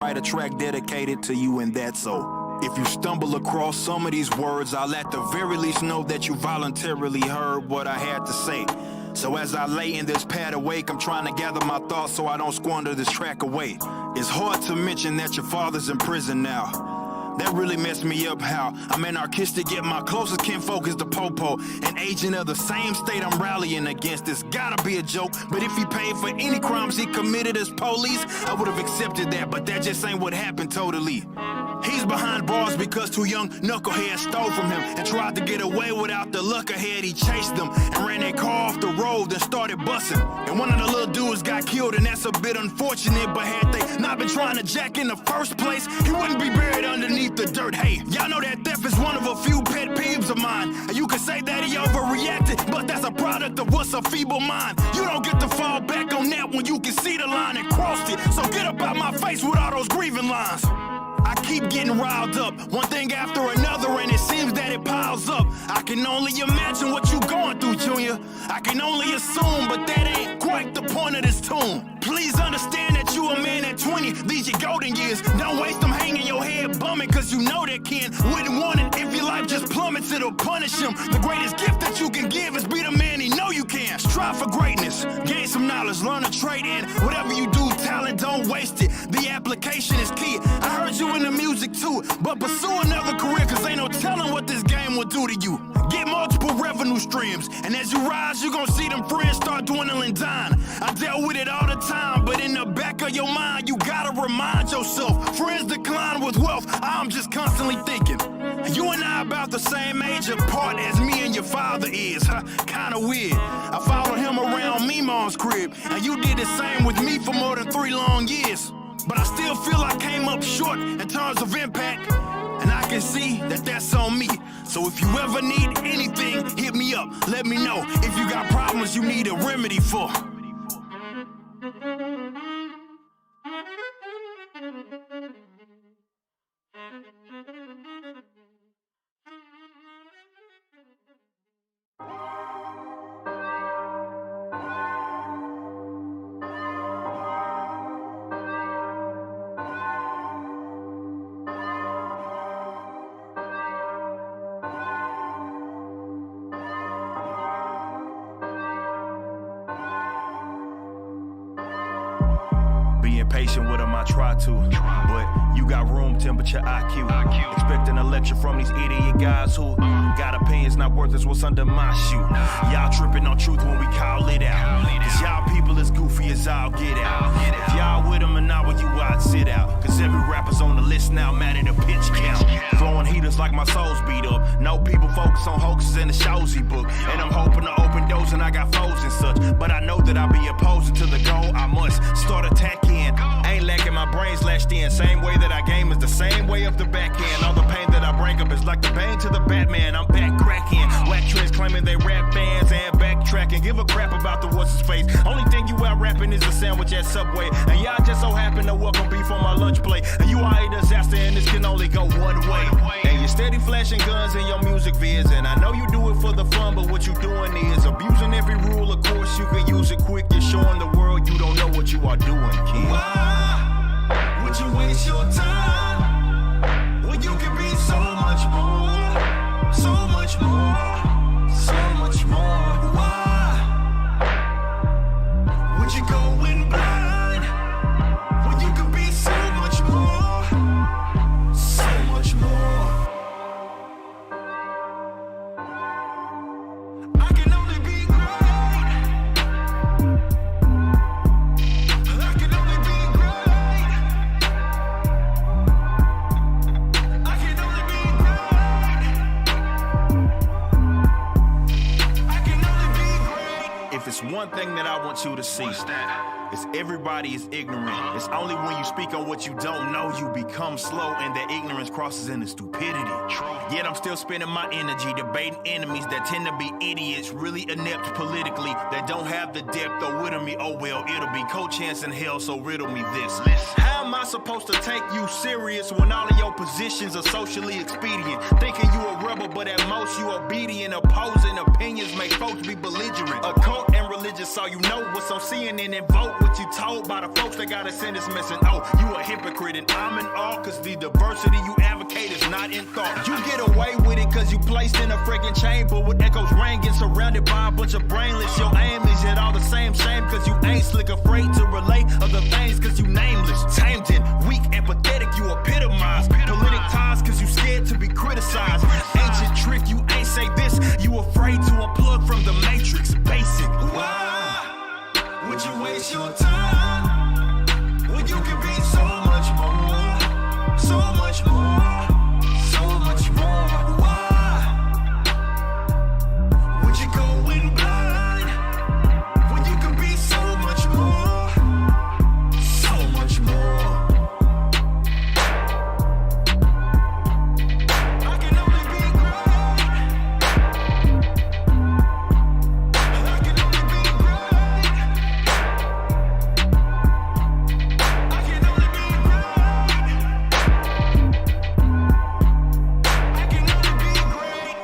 Write a track dedicated to you, and that's so. If you stumble across some of these words, I'll at the very least know that you voluntarily heard what I had to say. So as I lay in this pad awake, I'm trying to gather my thoughts so I don't squander this track away. It's hard to mention that your father's in prison now. That really messed me up how I'm anarchistic, yet my closest kinfolk is the Popo. An agent of the same state I'm rallying against. It's gotta be a joke, but if he paid for any crimes he committed as police, I would have accepted that, but that just ain't what happened totally. He's behind bars because two young knuckleheads stole from him and tried to get away without the luck ahead. He chased them and ran their car off the road and started busting. And one of the little dudes got killed, and that's a bit unfortunate, but had they not been trying to jack in the first place, he wouldn't be buried underneath the dirt. Hey, y'all know that theft is one of a few pet peeves of mine. And you can say that he overreacted, but that's a product of what's a feeble mind. You don't get to fall back on that when you can see the line and crossed it. So get up out my face with all those grieving lines. I keep getting riled up, one thing after another, and it seems that it piles up. I can only imagine what you going through, Junior. I can only assume, but that ain't quite the point of this tune. Please understand that you a man at 20, these your golden years. Don't waste them hanging your head bumming, cause you know that Ken wouldn't want it. If your life just plummets, it'll punish him. The greatest gift that you can give is be the man he know you can. Strive for greatness, gain some knowledge, learn a trade, and whatever you do, talent, don't waste it. The application is key. I heard you in the music too, but pursue another career, cause ain't no telling what this game will do to you. Get multiple revenue streams, and as you rise, you gon' see them friends start dwindling down. I dealt with it all the time, but in the back of your mind, you gotta remind yourself, friends decline with wealth. I'm just constantly thinking, you and I about the same age apart as me and your father is. Kinda weird. I followed him around Meemaw's crib, and you did the same with me for more than 3 long years. But I still feel I came up short in terms of impact, and I can see that that's on me. So if you ever need anything, hit me up, let me know. If you got problems you need a remedy for. Being patient with them, I try to, but you got room temperature IQ. Expecting a lecture from these idiot guys who got opinions not worth is what's under my shoe. Y'all tripping on truth when we call it out, cause y'all people as goofy as I'll get out. If y'all with them and not with you, I'd sit out, cause every rapper's on the list now, mad at a pitch count. Throwing heaters like my soul's beat up. No people focus on hoaxes in the shows he book, and I'm hoping to open doors and I got foes and such, but I know that I'll be opposing to the goal. I must start attacking. Ain't lacking, my brain's lashed in. Same way that I game is the same way of the back end. All the pain that I bring up is like the pain to the Batman. I'm back cracking. Whack trends claiming they rap bands and backtracking. Give a crap about the what's his face. Only thing you out rapping is a sandwich at Subway, and y'all just so happen to welcome beef on my lunch plate. And you are a disaster, and this can only go one way. And you steady flashing guns in your music vids, and I know you do it for the fun, but what you doing is abusing every rule. Of course you can use it quick. You're showing the world you don't know what you are doing, kid. Why would you waste your time when you can be so much more, so much more, so much more? Why would you go in blind when you can be so much more, so much more? I can only be great. It's one thing that I want you to see. It's everybody is ignorant. It's only when you speak on what you don't know you become slow, and that ignorance crosses into stupidity. Yet I'm still spending my energy debating enemies that tend to be idiots, really inept politically, that don't have the depth or wit of me. Oh well, it'll be co-chance in hell, so riddle me this. How am I I supposed to take you serious when all of your positions are socially expedient? Thinking you a rebel, but at most you obedient. Opposing opinions make folks be belligerent. Occult and religious, so you know what's on CNN and vote what you told by the folks that got a sentence missing. Oh, you a hypocrite and I'm in awe, cause the diversity you advocate is not in thought. You get away with it cause you placed in a freaking chamber with echoes ringing, surrounded by a bunch of brainless. Your aim is yet all the same shame cause you ain't slick, afraid to relate other things cause you nameless. Tamed and weak and pathetic, you epitomize. Politic ties cause you scared to be criticized. Ancient trick, you ain't say this, you afraid to unplug from the matrix. Basic. Why would you waste your time when you can be so much more, so much more, so much more? Why would you go in blind when you can be so much more, so much more? I can only be great. I can only be great. I can only be great. I can only be great.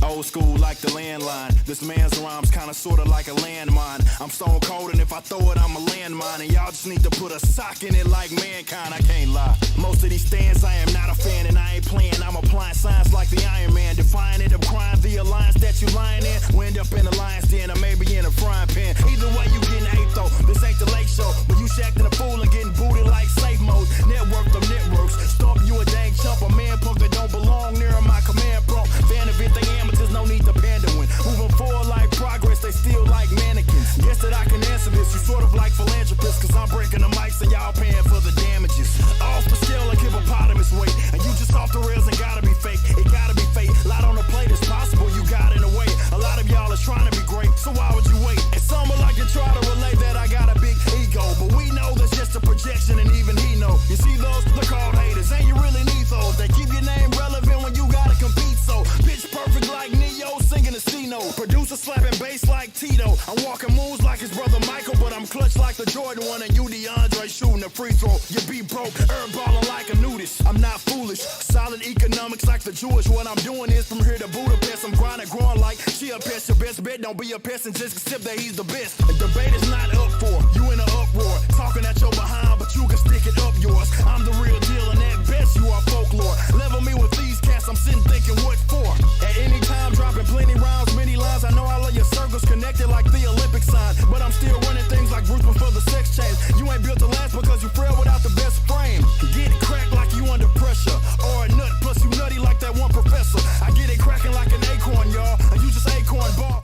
Old school like the landline. This man's rhymes kinda sorta like a landmine. I'm stone cold and if I throw it, I'm a landmine. And y'all just need to put a sock in it like mankind. I can't lie. Most of these stands I am not a fan and I ain't playing. I'm applying science like the Iron Man. Defying it, I'm crying the alliance that you lying in. We end up in a lion's den or maybe in a frying pan. Either way you getting ate though. This ain't the late show. But you acting a fool and getting booted like safe mode. Network them networks. Stomp you a dang chump. A man punk that don't belong near my command prompt. Fan of it, they amateurs, no need to pandering. Moving forward like progress, they still like mannequins. Guess that I can answer this. You sort of like philanthropists, cause I'm breaking the mics and y'all paying for the damages. Off the scale like hippopotamus weight. And you just off the rails and gotta be fake. It gotta be fake. Lot on the plate is possible, you got in the way. A lot of y'all is trying to be great, so why would you wait? And some would like to try to relate that I got a big ego. But we know that's just a projection and even he know. You see those? They're called haters. And you really need those. They keep your name relevant when you gotta compete. So pitch perfect like Neo singing a C-note. Producer slapping bass like Tito. I'm walking moves like his brother Michael, but I'm clutch like the Jordan one and you DeAndre shooting a free throw. You be broke, herb balling like a nudist. I'm not foolish. Solid economics like the Jewish. What I'm doing is from here to Budapest. I'm grinding, growing like she a pest. Your best bet don't be a pest and just accept that he's the best. The debate is not up for you in an uproar. Talking at your behind, but you can stick it up yours. I'm the real deal and at best you are folklore. Level me with these cats, I'm sitting thinking what for? At any time dropping plenty rounds, many lines. I know all of your circles connected like the Olympic sign. But I'm still running things like Bruce before the sex change. You ain't built to last because you frail without the best frame. Get it cracked like you under pressure. Or a nut, plus you nutty like that one professor. I get it cracking like an acorn, y'all. And you just acorn ball.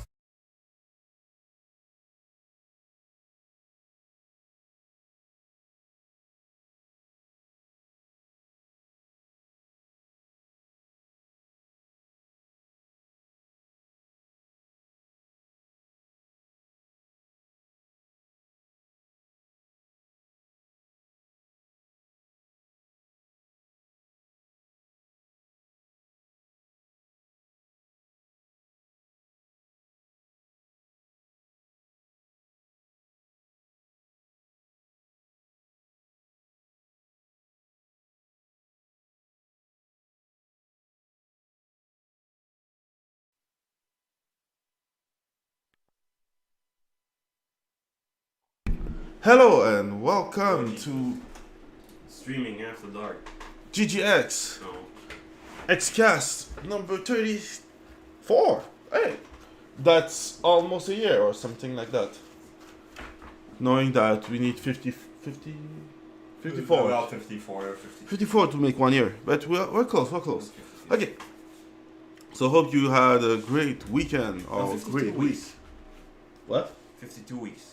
Hello and welcome to Streaming After Dark. GeekGateX No. Xcast number 34. Hey, that's almost a year or something like that. Knowing that we need 54. About 54 or 50. 54 to make 1 year, but we're close, Okay. So hope you had a great weekend or great week. Weeks. What? 52 weeks.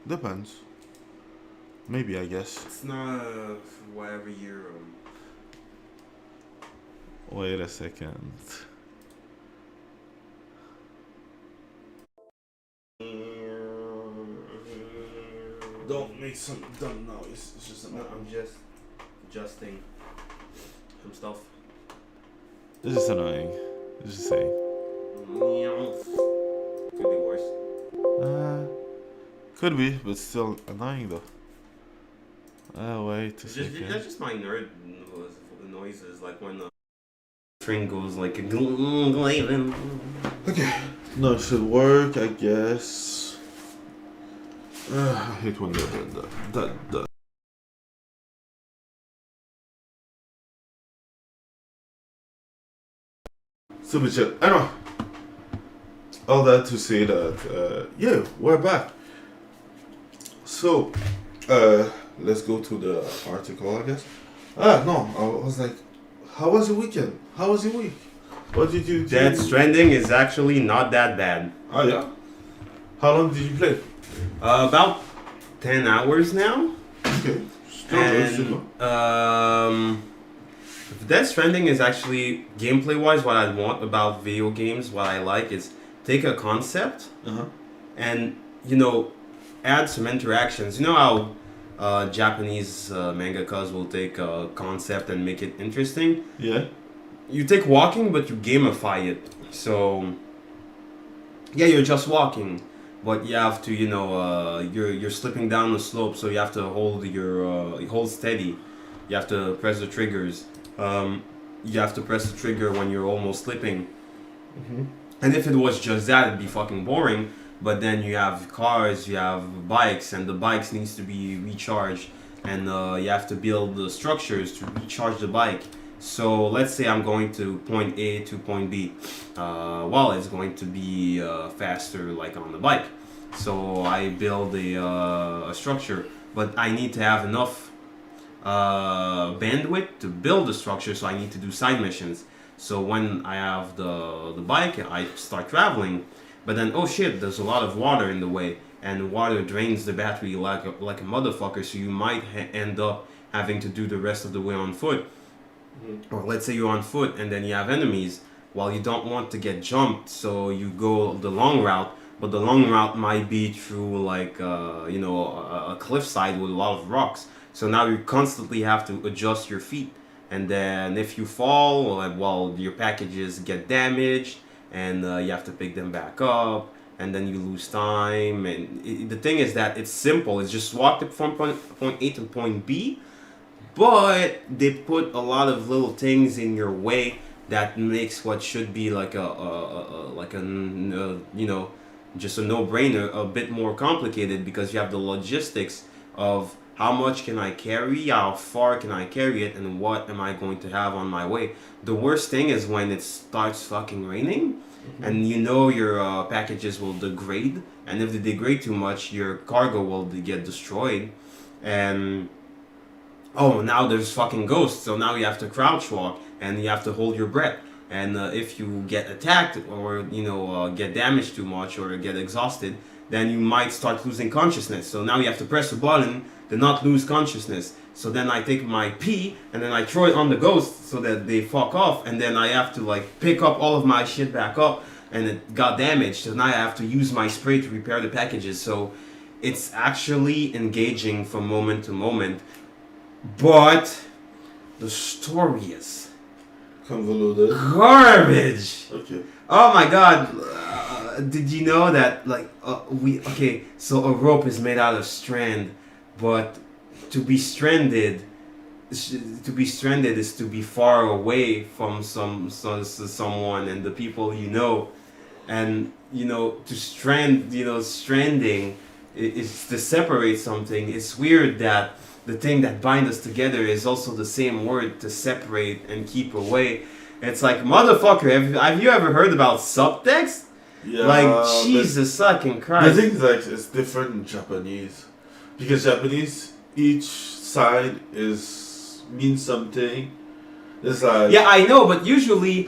Depends. Maybe, I guess. It's not whatever year. Wait a second. Don't make some dumb noise. It's just No, I'm just adjusting some stuff. This is annoying. Just say. Could be, but still annoying though. Wait a That's second. just my nerd noises, like when the string goes like glaiven. Okay. No, it should work, I guess. I hate when that. Stupid shit. Anyway. All that to say that, yeah, we're back. So, let's go to the article, I guess. No, I was like, how was your weekend? How was your week? What did you do? Death Stranding is actually not that bad. Oh, yeah? How long did you play? About 10 hours now. Okay. Still good. Death Stranding is actually, gameplay-wise, what I want about video games, what I like is take a concept and, you know, add some interactions. You know how Japanese mangakas will take a concept and make it interesting? Yeah. You take walking, but you gamify it. So, yeah, you're just walking, but you have to, you know, you're slipping down the slope, so you have to hold hold steady. You have to press the triggers. You have to press the trigger when you're almost slipping. And if it was just that, it'd be fucking boring. But then you have cars, you have bikes, and the bikes needs to be recharged, and you have to build the structures to recharge the bike. So let's say I'm going to point A to point B. Well, it's going to be faster, like on the bike. So I build a structure, but I need to have enough bandwidth to build the structure, so I need to do side missions. So when I have the bike, I start traveling, but then oh shit, there's a lot of water in the way, and water drains the battery like a motherfucker. So you might end up having to do the rest of the way on foot. Or let's say you're on foot and then you have enemies. Well, you don't want to get jumped, so you go the long route. But the long route might be through like you know, a cliffside with a lot of rocks. So now you constantly have to adjust your feet. And then if you fall, well, your packages get damaged, and you have to pick them back up, and then you lose time. And the thing is that it's simple. It's just walk from point A to point B, but they put a lot of little things in your way that makes what should be like you know, just a no-brainer a bit more complicated, because you have the logistics of how much can I carry, how far can I carry it, and what am I going to have on my way. The worst thing is when it starts fucking raining, and you know your packages will degrade, and if they degrade too much, your cargo will get destroyed. And oh, now there's fucking ghosts, so now you have to crouch walk, and you have to hold your breath. And if you get attacked, or you know, get damaged too much, or get exhausted, then you might start losing consciousness. So now you have to press a button to not lose consciousness. So then I take my pee and then I throw it on the ghost so that they fuck off, and then I have to like pick up all of my shit back up, and it got damaged. So now I have to use my spray to repair the packages. So it's actually engaging from moment to moment, but the story is Convoluted. garbage. Okay. Oh my god. Did you know that like so a rope is made out of strand, but to be stranded is to be far away from someone and the people you know, and you know, to strand, you know, stranding is to separate something. It's weird that the thing that binds us together is also the same word, to separate and keep away. It's like, motherfucker, have you ever heard about subtext? Yeah, like, Jesus fucking Christ. The thing is, like, it's different in Japanese, because Japanese, each side means something. It's like, yeah, I know, but usually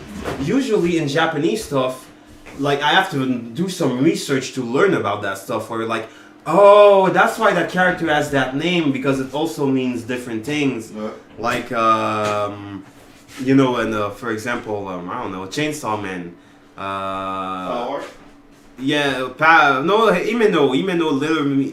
in Japanese stuff, like, I have to do some research to learn about that stuff, or like, oh, that's why that character has that name, because it also means different things. Yeah. Like, you know, and for example, I don't know, Chainsaw Man. Power? Yeah, no, Imeno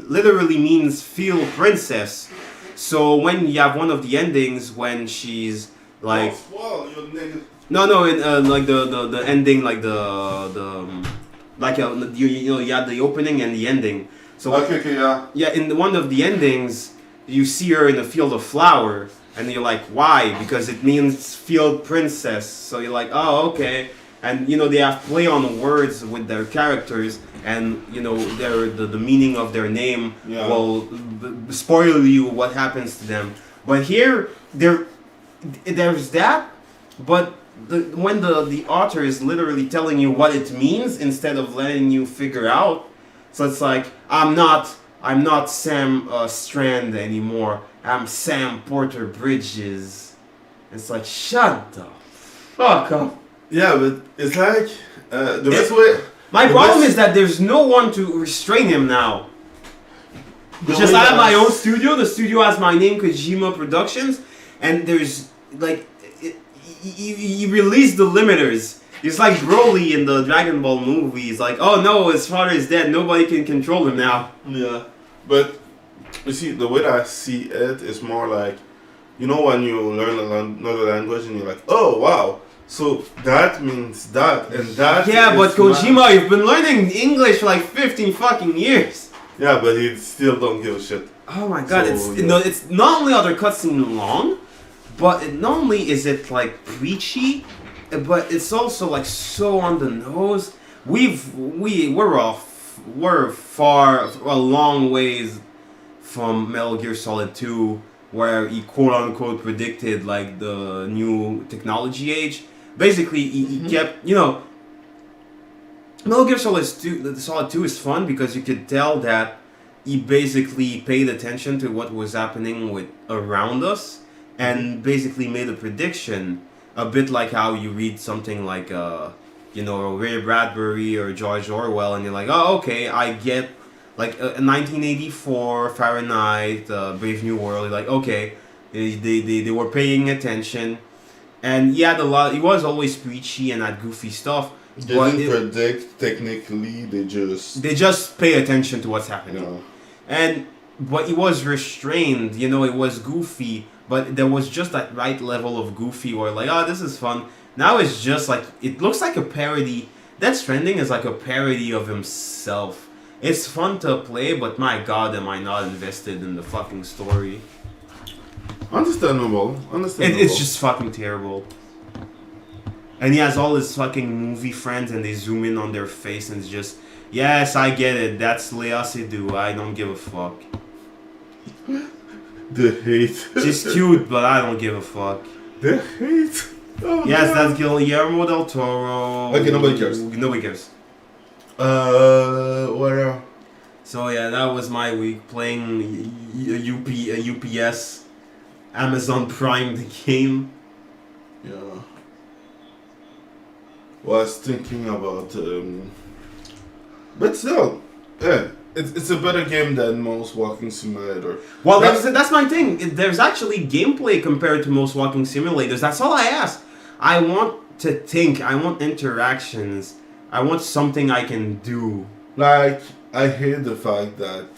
literally means field princess. So when you have one of the endings when she's like, well, you nigga. no, in like the ending, like the Like you had the opening and the ending. So Okay, yeah. yeah, in one of the endings, you see her in a field of flower, and you're like, why? Because it means field princess. So you're like, oh, okay. And they have play on words with their characters, and the meaning of their name will spoil you what happens to them. But here, there's that, but when the author is literally telling you what it means instead of letting you figure out, so it's like I'm not Sam Strand anymore. I'm Sam Porter Bridges. It's like shut the fuck up. Yeah, but it's like the best way. My problem is that there's no one to restrain him now. It's just I have my own studio. The studio has my name, Kojima Productions, and there's like he released the limiters. It's like Broly in the Dragon Ball movie. He's like, oh no, his father is dead. Nobody can control him now. Yeah, but you see, the way that I see it is more like, when you learn another language and you're like, oh wow, so that means that and that. Yeah, but is Kojima, you've been learning English for like 15 fucking years. Yeah, but he still don't give a shit. Oh my god, So, it's not only are the cutscenes long, but not only is it like preachy, but it's also like so on the nose. We're far a long ways from Metal Gear Solid 2, where he quote unquote predicted like the new technology age. Basically, he kept Metal Gear Solid 2 is fun because you could tell that he basically paid attention to what was happening around us and basically made a prediction, a bit like how you read something like Ray Bradbury or George Orwell, and you're like, oh, okay, I get like 1984 Fahrenheit, Brave New World. You're like, okay, they were paying attention, and he had a lot. He was always preachy and had goofy stuff. They didn't predict technically. They just pay attention to what's happening. But he was restrained. It was goofy, but there was just that right level of goofy where like, oh, this is fun. Now it's just like, it looks like a parody. Death Stranding is like a parody of himself. It's fun to play, but my god, am I not invested in the fucking story. Understandable. It's just fucking terrible. And he has all his fucking movie friends, and they zoom in on their face, and it's just, yes, I get it. That's Lea Seydoux. I don't give a fuck. The hate. She's cute, but I don't give a fuck. The hate. Oh, yes, that's Guillermo del Toro. Okay, nobody cares. Nobody cares. What else? So yeah, that was my week playing a UPS Amazon Prime the game. Yeah. Was thinking about, but still, yeah, it's a better game than most walking simulator. Well, that's my thing. There's actually gameplay compared to most walking simulators. That's all I ask. I want to think. I want interactions. I want something I can do. Like, I hate the fact that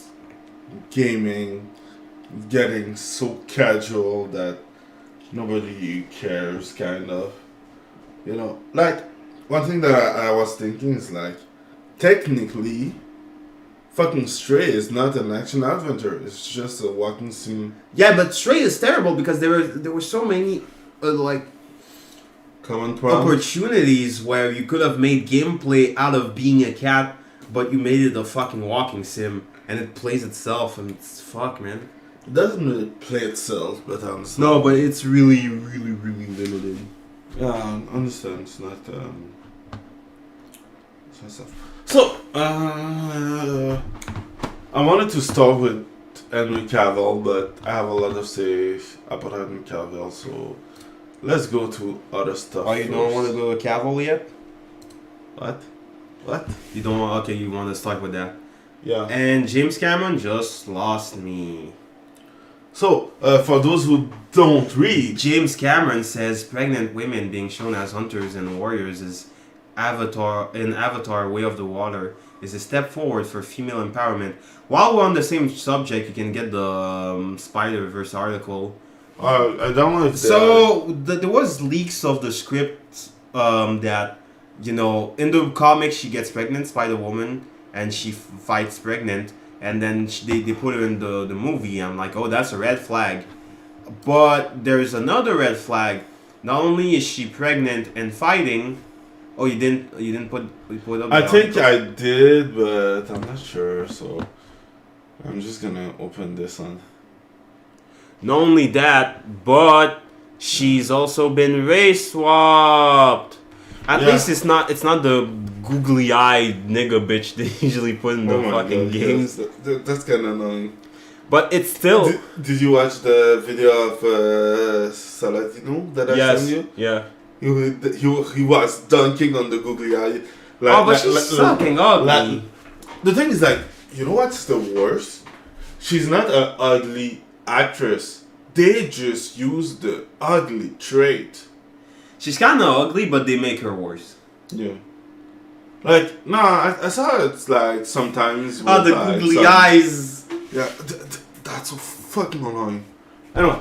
gaming getting so casual that nobody cares, kind of. Like, one thing that I was thinking is like, technically, fucking Stray is not an action adventure. It's just a walking sim. Yeah, but Stray is terrible because there were so many Common problems. Opportunities where you could have made gameplay out of being a cat, but you made it a fucking walking sim, and it plays itself, and it's fuck, man. It doesn't really play itself, but honestly. No, but it's really, really, really limited. Yeah, I understand. It's not stuff. So, I wanted to start with Henry Cavill, but I have a lot of say about Henry Cavill, so let's go to other stuff. Oh, you don't want to go to Cavill yet? What? You don't want? Okay, you want to start with that. Yeah. And James Cameron just lost me. So, for those who don't read, James Cameron says pregnant women being shown as hunters and warriors is Avatar Way of the Water is a step forward for female empowerment. While we're on the same subject, you can get the Spider-Verse article. I don't know if So there was leaks of the script that you know, in the comics she gets pregnant, Spider-Woman, and she fights pregnant, and then they put her in the movie. I'm like, oh, that's a red flag. But there's another red flag. Not only is she pregnant and fighting. Oh, you didn't put up. I think I did, but I'm not sure. So I'm just gonna open this one. Not only that, but she's also been race swapped. At least it's not the googly-eyed nigga bitch they usually put in the fucking games. Yes, that's kind of annoying. But it's still. Did you watch the video of Saladino that I sent you? Yeah. He was dunking on the googly eye. But she's fucking ugly. The thing is, like, you know what's the worst? She's not an ugly actress. They just use the ugly trait. She's kind of ugly, but they make her worse. Yeah. Like, nah, I saw it, like, sometimes with, The like, googly eyes. Yeah, that's so fucking annoying. Anyway.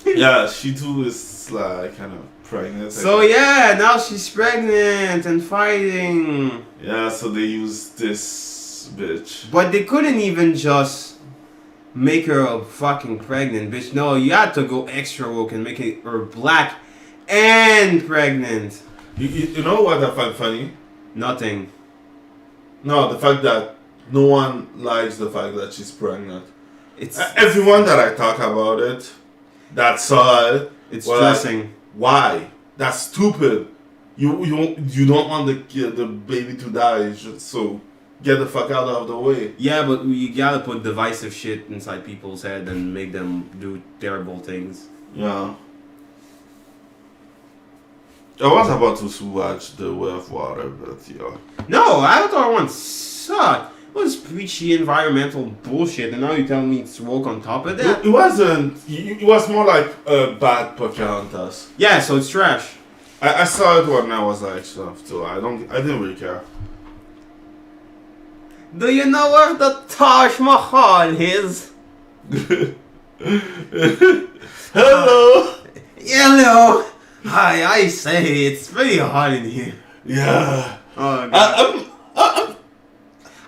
Yeah, she too is, like, kind of pregnant. So, yeah, now she's pregnant and fighting. Yeah, so they use this bitch. But they couldn't even just make her a fucking pregnant bitch. No, you had to go extra woke and make her black and pregnant. You know what I find funny? Nothing. No, the fact that no one likes the fact that she's pregnant. It's everyone that I talk about it, that saw it, it's well, stressing. like, why? That's stupid. You don't want the baby to die, so get the fuck out of the way. Yeah, but you gotta put divisive shit inside people's head and make them do terrible things. Yeah. I was about to watch The Way of Water, but yeah. No, Avatar 1 sucked. It was preachy environmental bullshit, and now you tell me it's woke on top of that? It wasn't. It was more like a bad Pocahontas. Yeah, so it's trash. I saw it when I was like stuff, so I didn't really care. Do you know where the Taj Mahal is? Hello. Hello. Hi, I say it's pretty hot in here. Yeah. Oh, God.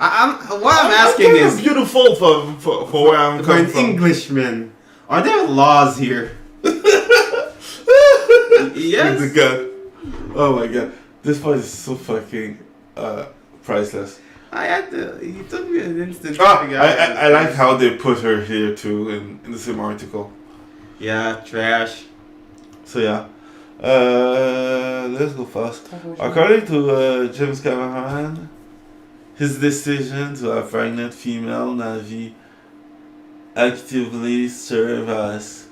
I'm asking kind is of beautiful for where I'm for coming an from. Englishman. Are there laws here? Yes. With the gun. Oh my god, this part is so fucking priceless. I had to. You took me an instant. I like how they put her here too in the same article. Yeah, trash. So yeah, let's go fast. According to James Cameron, his decision to have pregnant female Na'vi actively serve as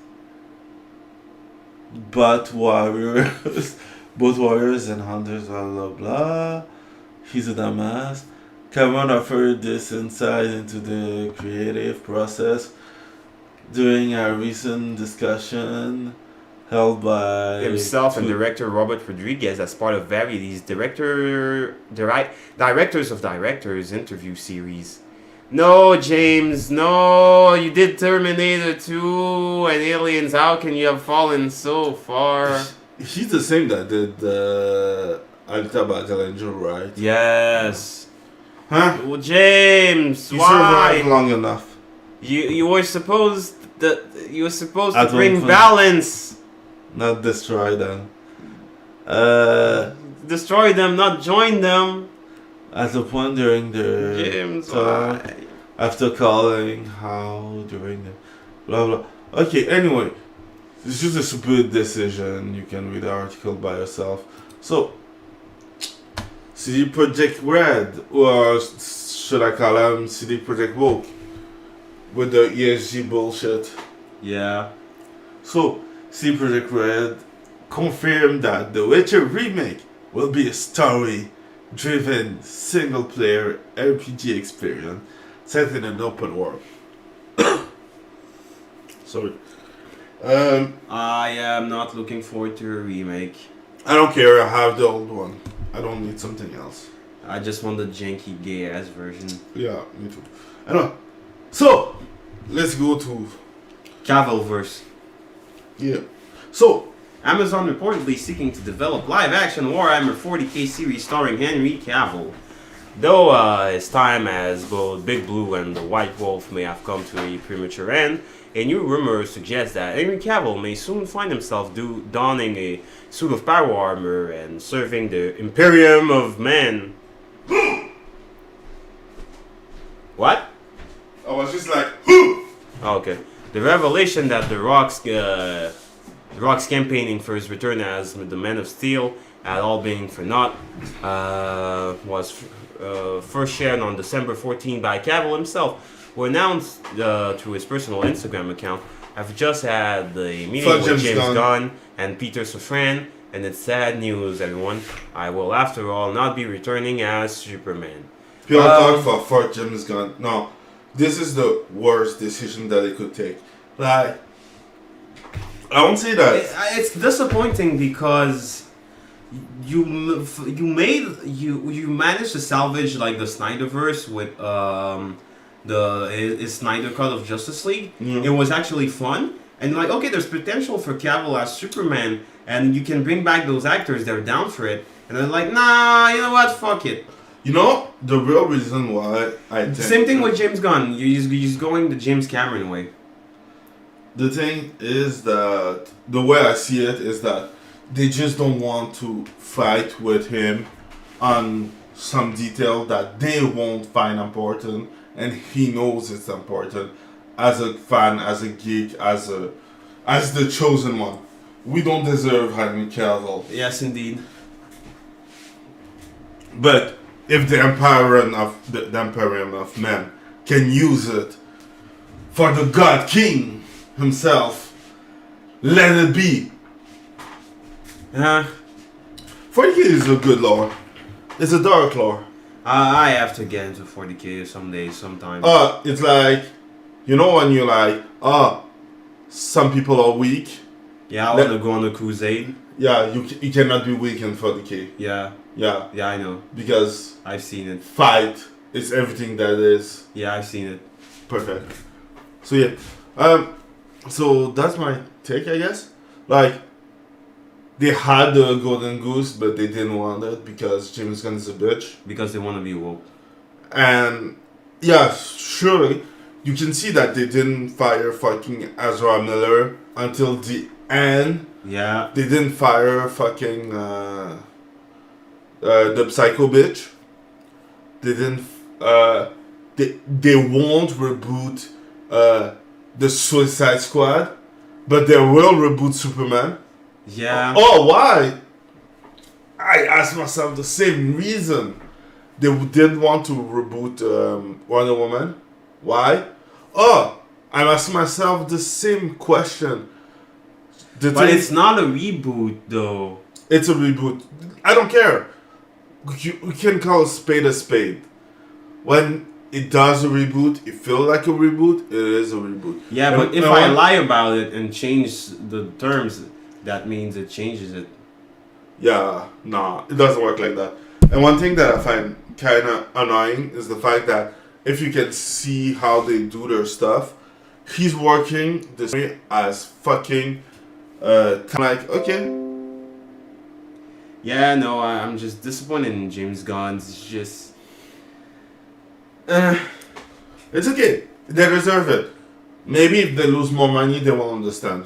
both warriors and hunters, blah blah blah. He's a dumbass. Cameron offered this insight into the creative process during a recent discussion held by Himself and director Robert Rodriguez as part of Variety's Directors of Directors interview series. No, James, no, you did Terminator 2 and Aliens. How can you have fallen so far? He's the same that did Alita Battle Angel, right? Yes. Huh? Well, James, You why? survived long enough. You were supposed to At bring one point. balance. Not destroy them. Destroy them, not join them. At a point during the James, talk, why? after calling how during the blah blah. Okay, anyway, it's just a stupid decision. You can read the article by yourself. So, CD Projekt Red, or should I call them CD Projekt Woke, with the ESG bullshit. Yeah. So, CD Projekt Red confirmed that The Witcher remake will be a story-driven, single-player RPG experience set in an open world. Sorry. I am not looking forward to a remake. I don't care. I have the old one. I don't need something else. I just want the janky gay ass version. Yeah, me too. I know. So, let's go to Cavill verse. yeah. So, Amazon reportedly seeking to develop live-action Warhammer 40k series starring Henry Cavill. Though his time as both Big Blue and the White Wolf may have come to a premature end, a new rumor suggests that Henry Cavill may soon find himself donning a suit of power armor and serving the Imperium of Men. What? I was just like, whoo! Oh, okay. The revelation that The Rock's campaigning for his return as the Man of Steel had all been for naught was first shared on December 14 by Cavill himself, who announced through his personal Instagram account, "I've just had the meeting with James Gunn and Peter Safran, and it's sad news, everyone. I will, after all, not be returning as Superman." People talk for James Gunn. No, this is the worst decision that they could take. Like, I won't say that. It's disappointing because you managed to salvage like the Snyderverse with his Snyder cut of Justice League. Mm. It was actually fun, and like, okay, there's potential for Cavill as Superman, and you can bring back those actors that are down for it. And they're like, nah, you know what, fuck it. You know, the real reason why I think... Same thing with James Gunn. He's going the James Cameron way. The thing is that, the way I see it is that they just don't want to fight with him on some detail that they won't find important, and he knows it's important as a fan, as a geek, as the chosen one. We don't deserve Henry Cavill. Yes, indeed. But if the Empyrean of Men can use it for the God King himself, let it be. 40k is a good lore. It's a dark lore. I have to get into 40k sometime. It's like, you know when you're like, some people are weak. Yeah, I want to go on a crusade. Yeah, you cannot be weak in 40k. Yeah. Yeah. Yeah, I know. Because I've seen it. fight is everything that is. Yeah, I've seen it. Perfect. So yeah. So that's my take, I guess. Like, they had the golden goose, but they didn't want it because James Gunn is a bitch. Because they want to be woke. And yeah, surely you can see that they didn't fire fucking Ezra Miller until the end. Yeah. They didn't fire fucking the psycho bitch. They didn't. They won't reboot the Suicide Squad, but they will reboot Superman. Yeah. Oh, why? I asked myself the same reason. They didn't want to reboot Wonder Woman. Why? Oh, I'm asking myself the same question. But it's not a reboot, though. It's a reboot. I don't care. We can call a spade. When it does a reboot, it feels like a reboot, it is a reboot. Yeah, but if I lie about it and change the terms, that means it changes it. Yeah, nah, it doesn't work like that. And one thing that I find kind of annoying is the fact that if you can see how they do their stuff, he's working this way as fucking like, okay. Yeah, no, I'm just disappointed in James Gunn. It's just... It's okay. They deserve it. Maybe if they lose more money, they will understand.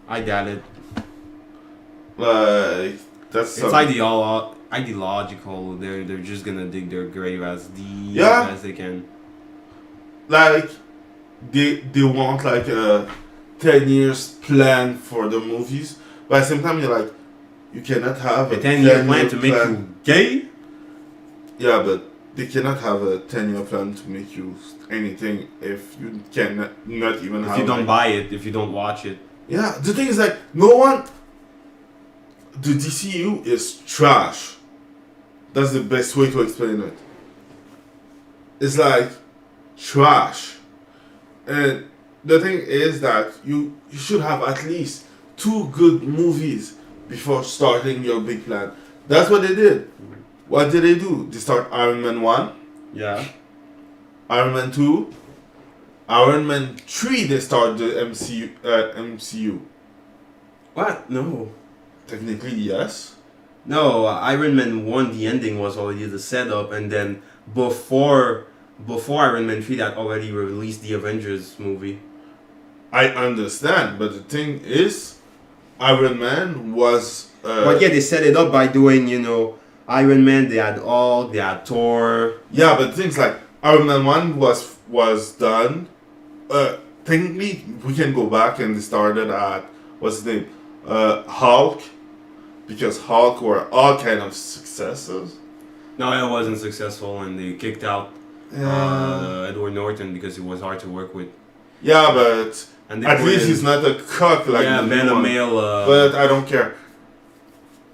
I doubt it. Like, that's... It's ideological. They're just gonna dig their grave as deep as they can. Like, they want like a 10 years plan for the movies, but at the same time you're like, you cannot have a 10-year plan to make you gay? Yeah, but they cannot have a 10-year plan to make you anything if you cannot not even have... If you don't buy it, if you don't watch it. Yeah, the thing is like, no one... The DCU is trash. That's the best way to explain it. It's like trash. And the thing is that you should have at least 2 good movies before starting your big plan. That's what they did. What did they do? They start Iron Man 1. Yeah. Iron Man 2. Iron Man 3 they start the MCU. What? No. technically, yes. No, Iron Man 1, the ending was already the setup, and then before Iron Man 3, that already released the Avengers movie. I understand, but the thing is, Iron Man was. But yeah, they set it up by doing, Iron Man, they had Hulk, they had Thor. Yeah, but things like Iron Man 1 was done. Technically, we can go back and they started at, what's his name? Hulk. Because Hulk were all kind of successes. No, it wasn't successful, and they kicked out Edward Norton because he was hard to work with. Yeah, but And they at put least in- he's not a cock like yeah, the man new or one. male. But I don't care.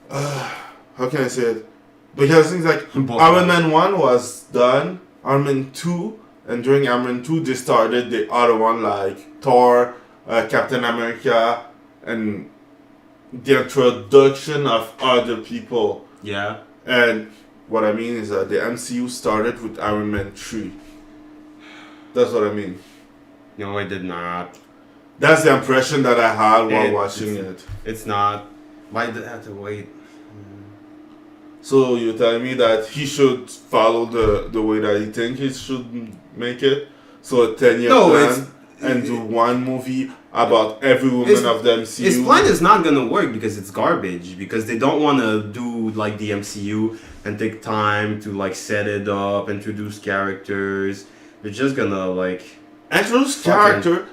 How can I say it? Because things like Both Iron ways. Man 1 was done, Iron Man 2, and during Iron Man 2 they started the other one like Thor, Captain America, and the introduction of other people. Yeah. And what I mean is that the MCU started with Iron Man 3. That's what I mean. No, it did not. That's the impression that I had while It- watching it. It's not. Why did I have to wait? So you're telling me that he should follow the way that he think he should make it? So a 10-year No, plan and do one movie about every woman of the MCU? His plan is not gonna work because it's garbage. Because they don't want to do like the MCU and take time to like set it up, introduce characters. They're just gonna like. Introduce Fucking- character.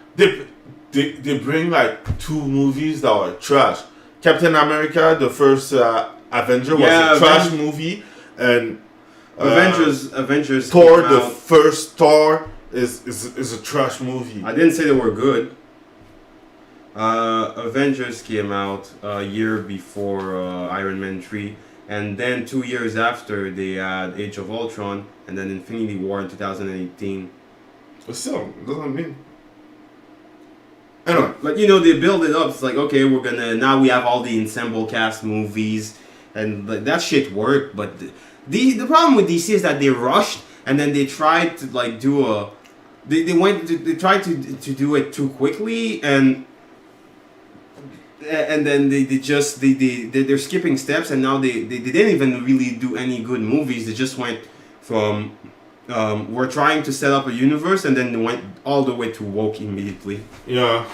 They bring like 2 movies that are trash. Captain America, the first Avenger, was Yeah, a trash movie, and Avengers. Thor, came the out. first Thor, is a trash movie. I didn't say they were good. Avengers came out a year before Iron Man 3, and then 2 years after they had Age of Ultron, and then Infinity War in 2018. But still, doesn't mean. Anyway, But they build it up. It's like, okay, now we have all the ensemble cast movies, and like, that shit worked. But the problem with DC is that they rushed, and then they tried to like do a. They tried to do it too quickly, and then they're skipping steps, and now they didn't even really do any good movies. They just went from we're trying to set up a universe, and then they went all the way to woke immediately. yeah.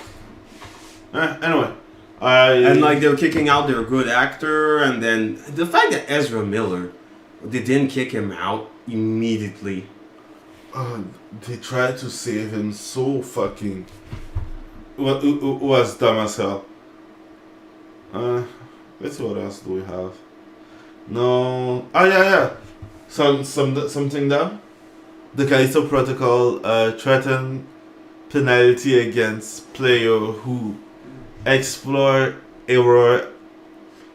Anyway, And like they were kicking out their good actor, and then the fact that Ezra Miller, they didn't kick him out immediately. they tried to save him so fucking. It was dumb as hell. Let's see what else do we have. No. Oh yeah. Something dumb. The Callisto Protocol threatened penalty against player who exploit error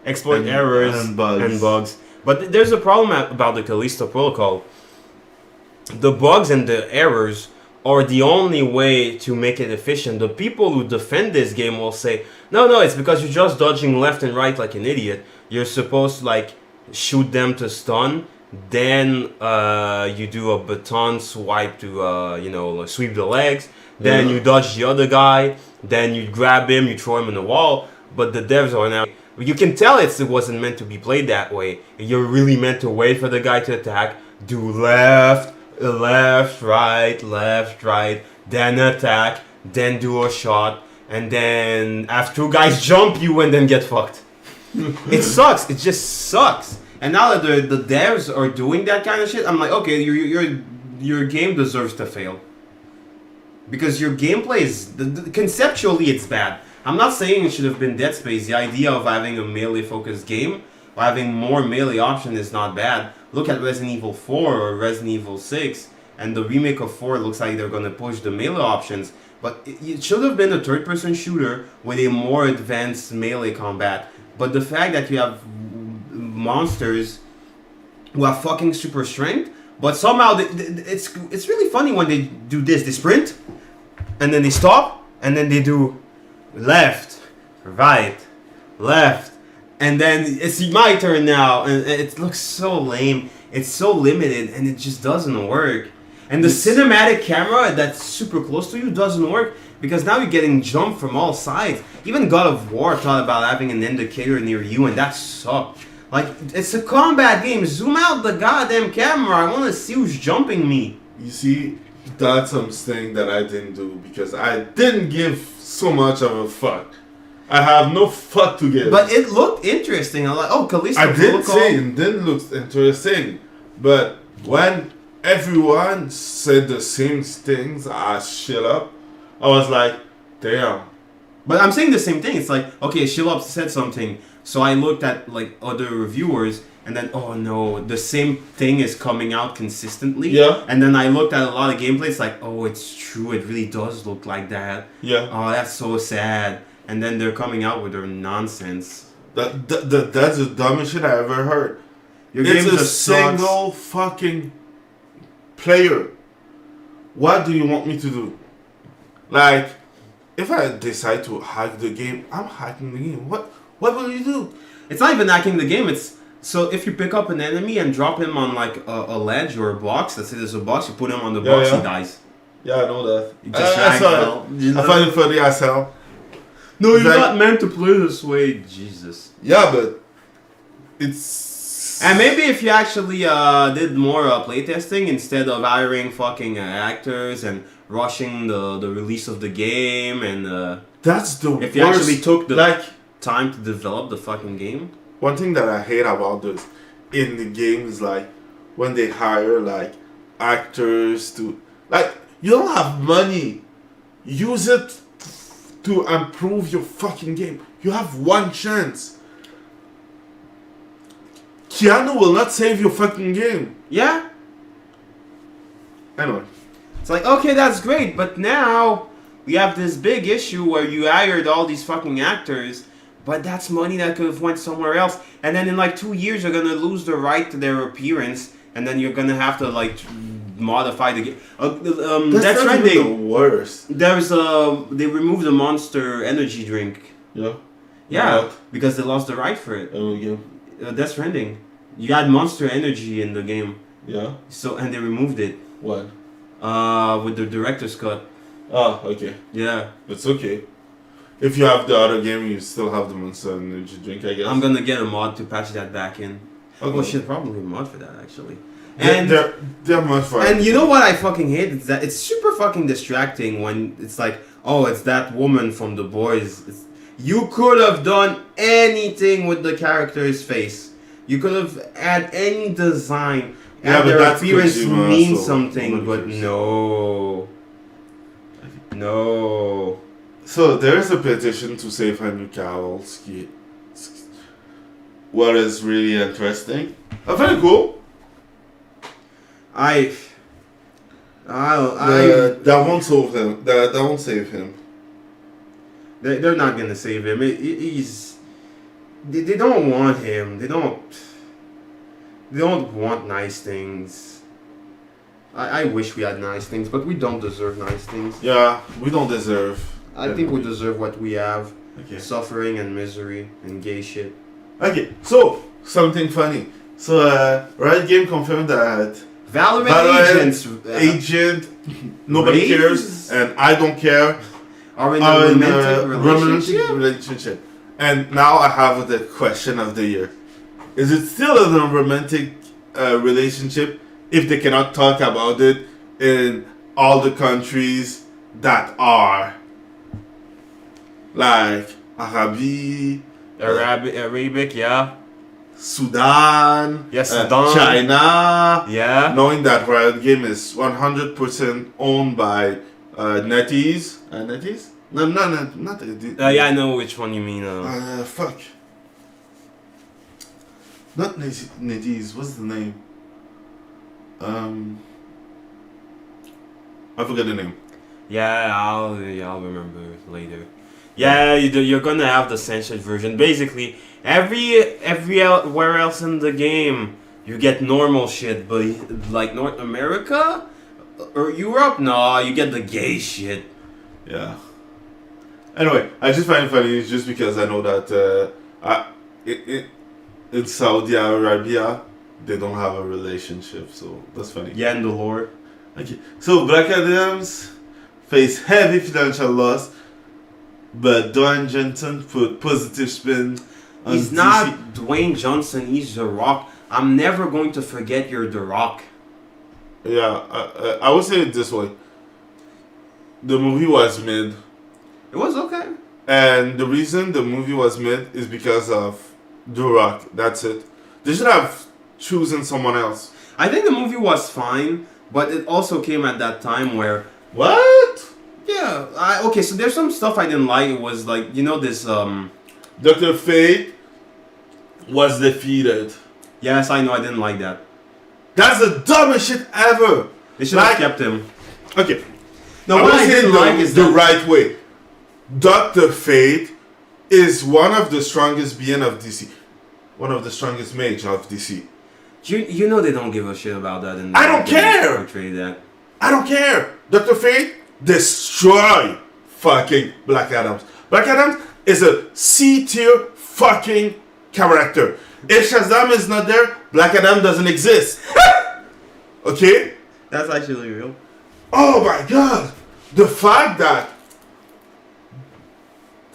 Exploit and- errors and bugs. But there's a problem about the Callisto Protocol. The bugs and the errors are the only way to make it efficient. The people who defend this game will say, no, it's because you're just dodging left and right like an idiot. You're supposed to like shoot them to stun, then you do a baton swipe to sweep the legs, then Yeah. you dodge the other guy, then you grab him, you throw him in the wall. But the devs are now, you can tell it wasn't meant to be played that way. You're really meant to wait for the guy to attack, do left, right, then attack, then do a shot, and then have 2 guys jump you and then get fucked. It sucks. It just sucks. And now that the devs are doing that kind of shit, I'm like, okay, your game deserves to fail. Because your gameplay is conceptually it's bad. I'm not saying it should have been Dead Space. The idea of having a melee focused game or having more melee option is not bad. Look at Resident Evil 4 or Resident Evil 6, and the remake of 4 looks like they're gonna push the melee options. But it should have been a third-person shooter with a more advanced melee combat. But the fact that you have monsters who have fucking super strength, but somehow it's really funny when they do this. They sprint, and then they stop, and then they do left, right, left, and then it's my turn now, and it looks so lame. It's so limited, and it just doesn't work. And the cinematic camera that's super close to you doesn't work because now you're getting jumped from all sides. Even God of War thought about having an indicator near you, and that sucked. Like, it's a combat game. Zoom out the goddamn camera. I want to see who's jumping me. You see, that's something that I didn't do because I didn't give so much of a fuck. I have no fuck to give. But it looked interesting. I'm like, oh, Callisto I didn't Protocol. say it didn't look interesting, but when everyone said the same things as shut up, I was like, damn. But I'm saying the same thing. It's like, okay, Shilup said something. So I looked at like other reviewers and then, oh no, the same thing is coming out consistently. Yeah. And then I looked at a lot of gameplay. It's like, oh, it's true. It really does look like that. Yeah. Oh, that's so sad. And then they're coming out with their nonsense. That's the dumbest shit I ever heard. Your game It's a just sucks. single fucking player. What do you want me to do? Like, if I decide to hack the game, I'm hacking the game. What will you do? It's not even hacking the game. It's so if you pick up an enemy and drop him on like a ledge or a box. Let's say there's a box. You put him on the box, yeah. he dies. Yeah, I know that. You just I saw ragdoll. it. I find it funny as hell. No, you're Like- not meant to play this way. Jesus. Yeah, but it's... And maybe if you actually did more playtesting instead of hiring fucking actors and rushing the release of the game and That's the if you worst. actually took the Like, time to develop the fucking game. one thing that I hate about this in the game is like when they hire like actors to like you don't have money. Use it to improve your fucking game. You have one chance. Keanu will not save your fucking game. Yeah. Anyway. It's like, okay, that's great, but now we have this big issue where you hired all these fucking actors, but that's money that could have went somewhere else. And then in like 2 years, you're gonna lose the right to their appearance, and then you're gonna have to like modify the game. That's not right. even the worst. There's they removed the Monster Energy drink. Yeah. Yeah, What? because they lost the right for it. Oh yeah. Death Stranding. You had Monster Energy in the game, Yeah. so and they removed it. What? With the director's cut. Ah, okay. Yeah. It's okay. If you have the other game, you still have the Monster Energy drink, I guess. I'm gonna get a mod to patch that back in. Okay. Oh shit, probably a mod for that actually. And And they're much fun. and you know what I fucking hate? It's that it's super fucking distracting when it's like, oh, it's that woman from The Boys. You could have done anything with the character's face. You could have had any design. Yeah, and but their that's appearance Kojima, means so something, nobody but cares. no. No. So there is a petition to save Henry Cavill. What is really interesting? Very cool. I That won't save him. That won't save him. They're not gonna save him. He's. They don't want him. They don't want nice things. I wish we had nice things, but we don't deserve nice things. Yeah, we don't deserve. I think we deserve what we have. Okay. Suffering and misery and gay shit. Okay. So something funny. So Riot Game confirmed that Valorant agents agent nobody raise? cares and I don't care. are in a are in romantic a relationship. relationship. And now I have the question of the year. Is it still a romantic relationship if they cannot talk about it in all the countries that are like Arabic, yeah. Sudan, Yes, Sudan. China, Yeah. knowing that Riot Game is 100% owned by NetEase. NetEase? No, not NetEase. Yeah, I know which one you mean. Fuck. Not NetEase. What's the name? I forget the name. Yeah, I'll remember later. Yeah, you're gonna have the censored version. Basically, everywhere else in the game, you get normal shit, but like North America or Europe, no, you get the gay shit. Yeah. Anyway, I just find it funny just because I know that in Saudi Arabia they don't have a relationship, so that's funny. Yeah, and the lore. Okay, so Black Adams faced heavy financial loss, but Dwayne Johnson put positive spin on He's DC. not Dwayne Johnson. He's The Rock. I'm never going to forget you're The Rock. Yeah, I would say it this way. The movie was mid. It was okay. And the reason the movie was mid is because of The Rock. That's it. They should have chosen someone else. I think the movie was fine, but it also came at that time where, What? yeah, okay, so there's some stuff I didn't like. It was like, you know, this, Dr. Fate was defeated. yes, I know, I didn't like that. That's the dumbest shit ever. They should have kept him. Okay. No, I what will I say didn't like is the that, right way. Dr. Fate is one of the strongest beings of DC. One of the strongest mage of DC. you know they don't give a shit about that. And I don't care! Portray that. I don't care. Dr. Fate destroy fucking Black Adams. Black Adams is a C tier fucking character. If Shazam is not there, Black Adam doesn't exist. Okay? That's actually real. Oh my god. The fact that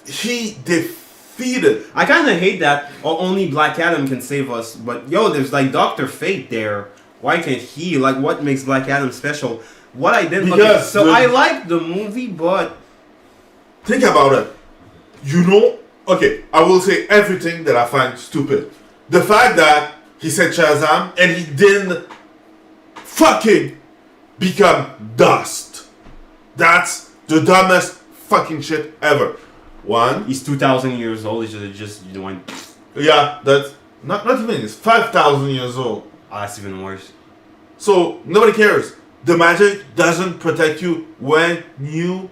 he defeated. I kind of hate that only Black Adam can save us. But yo, there's like Dr. Fate there. Why can't he? Like, what makes Black Adam special? What I didn't. Okay, Because so the- I liked the movie, but Think about it. You know, okay, I will say everything that I find stupid. The fact that he said Shazam and he didn't fucking become dust. That's the dumbest fucking shit ever. One, he's 2,000 years old. He should have just went. yeah, that's not even, it's 5,000 years old. Oh, that's even worse. So nobody cares. The magic doesn't protect you when you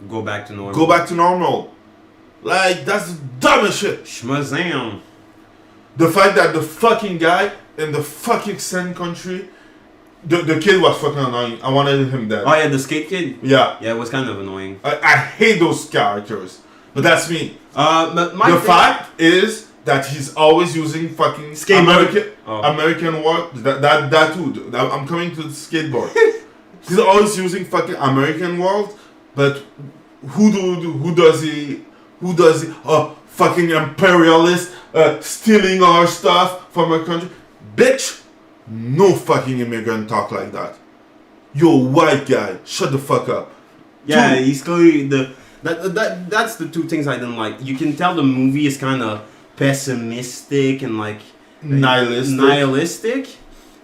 Go back to normal. go back to normal. Like, that's the dumbest shit. Shmazam. The fact that the fucking guy in the fucking same country, the kid was fucking annoying. I wanted him dead. Oh yeah, the skate kid. Yeah. Yeah, it was kind of annoying. I hate those characters. But that's me. But my The thing- fact is that he's always using fucking Skateboard. Oh. American word. That too. I'm coming to the skateboard. He's always using fucking American world, but who does he? Oh, fucking imperialist, stealing our stuff from our country. Bitch, no fucking immigrant talk like that. You're a white guy. Shut the fuck up. Yeah, Two, he's clearly that's the two things I didn't like. You can tell the movie is kind of pessimistic and like nihilistic.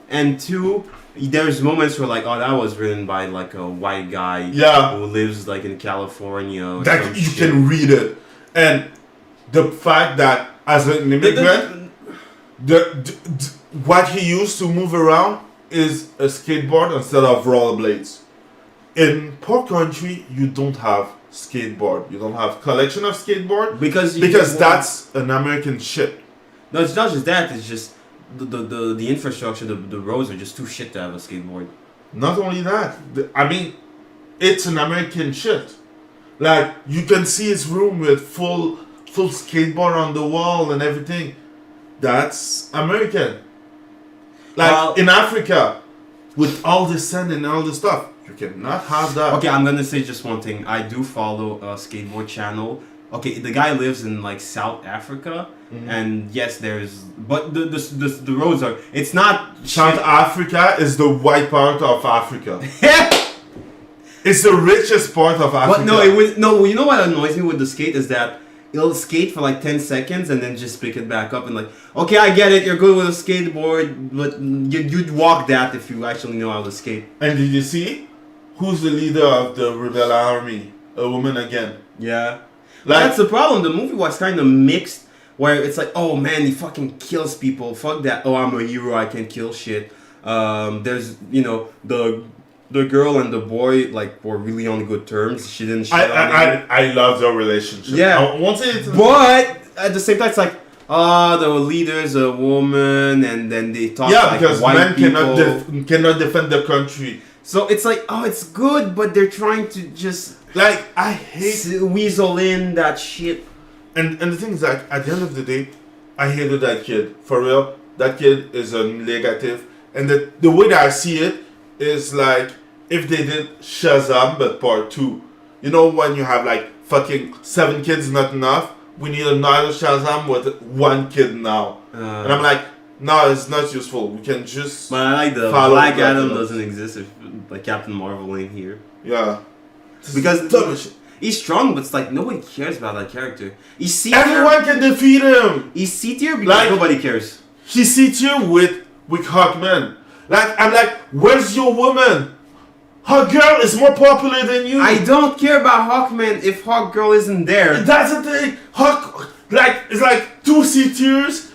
And two, there's moments where like, oh, that was written by like a white guy Yeah. who lives like in California. Or that some you shit. can read it, and the fact that as an immigrant, what he used to move around is a skateboard instead of rollerblades. In poor country, you don't have skateboard. You don't have collection of skateboard because that's an American shit. No, it's not just that. It's just the infrastructure. The roads are just too shit to have a skateboard. Not only that, I mean, it's an American shit. Like, you can see his room with full skateboard on the wall and everything. That's American. Like, Well- in Africa, with all the sand and all the stuff, you cannot have that. Okay, I'm gonna say just one thing. I do follow a skateboard channel. Okay, the guy lives in like South Africa, and yes, but the roads are. It's not South shit. Africa is the white part of Africa. It's the richest part of Africa. But no, it was no. You know what annoys me with the skate is that it'll skate for like 10 seconds and then just pick it back up and like, okay, I get it. You're good with a skateboard, but you'd walk that if you actually know how to skate. And did you see who's the leader of the rebel army? A woman again. Yeah. Like, That's the problem. The movie was kind of mixed, where it's like, oh man, he fucking kills people. Fuck that. Oh, I'm a hero. I can kill shit. There's, the girl and the boy like were really on good terms. She didn't. Shit on him. I love their relationship. Yeah. I won't say it's But at the same time, it's like, the leader's a woman, and then they talk like because white men people. cannot defend the country. So it's like, oh, it's good, but they're trying to just Like, I hate. weasel in that shit. And the thing is that at the end of the day, I hated that kid. For real, that kid is a negative. And the way that I see it is like if they did Shazam but part 2. You know when you have like fucking 7 kids not enough? We need another Shazam with 1 kid now. And I'm like, no, it's not useful. We can just. But I like the follow Black the Adam plot. doesn't exist if like Captain Marvel ain't here. Yeah. Because Dumb as shit. he's strong, but it's like nobody cares about that character. He's C tier. Everyone can defeat him. He's C tier because Like- nobody cares. He's here with Hawkman. Like I'm like, where's your woman? Hawkgirl is more popular than you. I don't care about Hawkman if Hawkgirl isn't there. That's the thing. It's like 2 C tiers.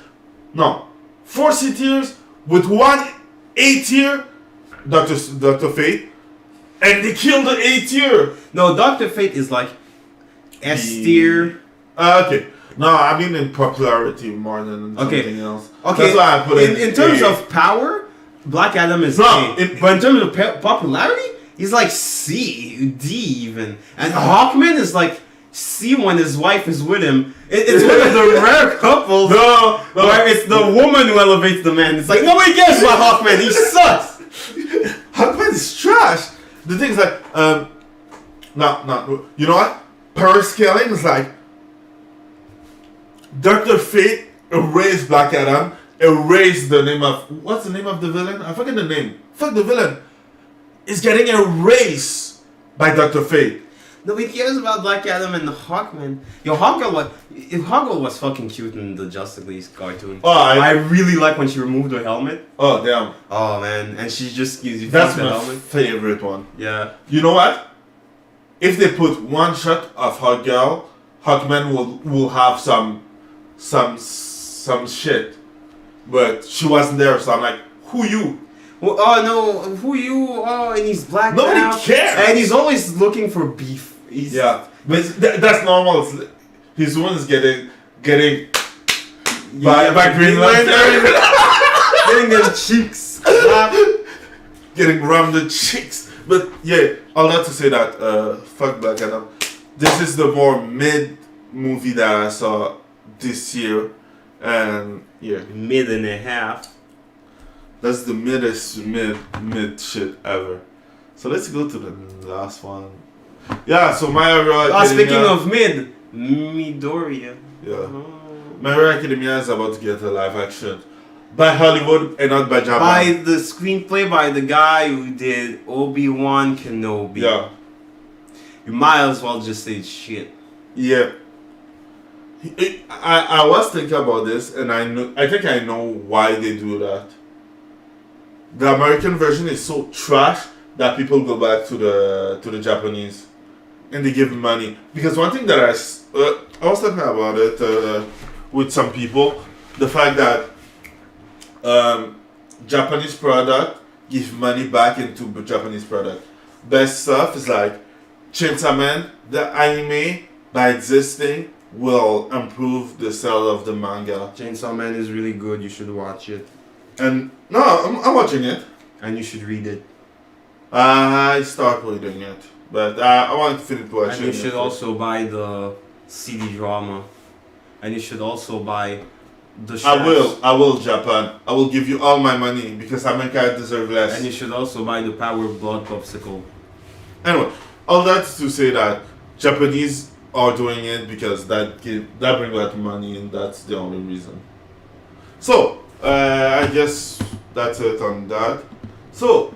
No, 4 C tiers with 1 A tier. Doctor Fate, and they killed the A tier. No, Dr. Fate is like S tier. Okay. No, I mean in popularity more than Okay. something else. Okay. That's why I put it In terms A. of power, Black Adam is No, A. But in terms of popularity, he's like C, D even. And Hawkman is like C when his wife is with him. It's one of the rare couples No, where it's the woman who elevates the man. It's like nobody cares about Hawkman. He sucks. Hawkman is trash. The thing is like, you know what? Power scaling is like, Dr. Fate erased Black Adam, erased the name of, what's the name of the villain? I forget the name. Fuck the villain. Is getting erased by Dr. Fate. Nobody cares about Black Adam and Hawkman. Yo, Hawkgirl was fucking cute in the Justice League cartoon. Oh, I really like when she removed her helmet. Oh, damn. Oh man, and she just gives you That's the my helmet. favorite one. Yeah. You know what? If they put one shot of Hawkgirl, Hawkman will have some shit. But she wasn't there, so I'm like, who you? Well, oh no, who you? Oh, and he's black Nobody now. cares. And he's always looking for beef. He's, Yeah, but that's normal. His one is getting Yeah, by Green Lantern, getting them cheeks slapped. getting rammed the cheeks. But yeah, all that to say that fuck Black Adam. This is the more mid movie that I saw this year, and yeah, Mid and a half. that's the mid shit ever. So let's go to the last one. Yeah, so My Hero Academia. Speaking of mid, Midoriya. Yeah. Oh. My Hero Academia is about to get a live action by Hollywood and not by Japan. By the screenplay by the guy who did Obi-Wan Kenobi. Yeah. You might as well just say shit. Yeah. I was thinking about this, and I think I know why they do that. The American version is so trash that people go back to the Japanese, and they give money. Because one thing that I was talking about it with some people, the fact that Japanese product give money back into Japanese product. Best stuff is like Chainsaw Man, the anime by existing will improve the sale of the manga. Chainsaw Man is really good. You should watch it. And no, I'm watching it. And you should read it. I start reading it, but I want to finish watching And you it. should also buy the CD drama. And you should also buy the Shafts. I will, Japan. I will give you all my money because America deserve less. And you should also buy the Power Blood Popsicle. Anyway, all that's to say that Japanese are doing it because that bring that money, and that's the only reason. So I guess that's it on that. So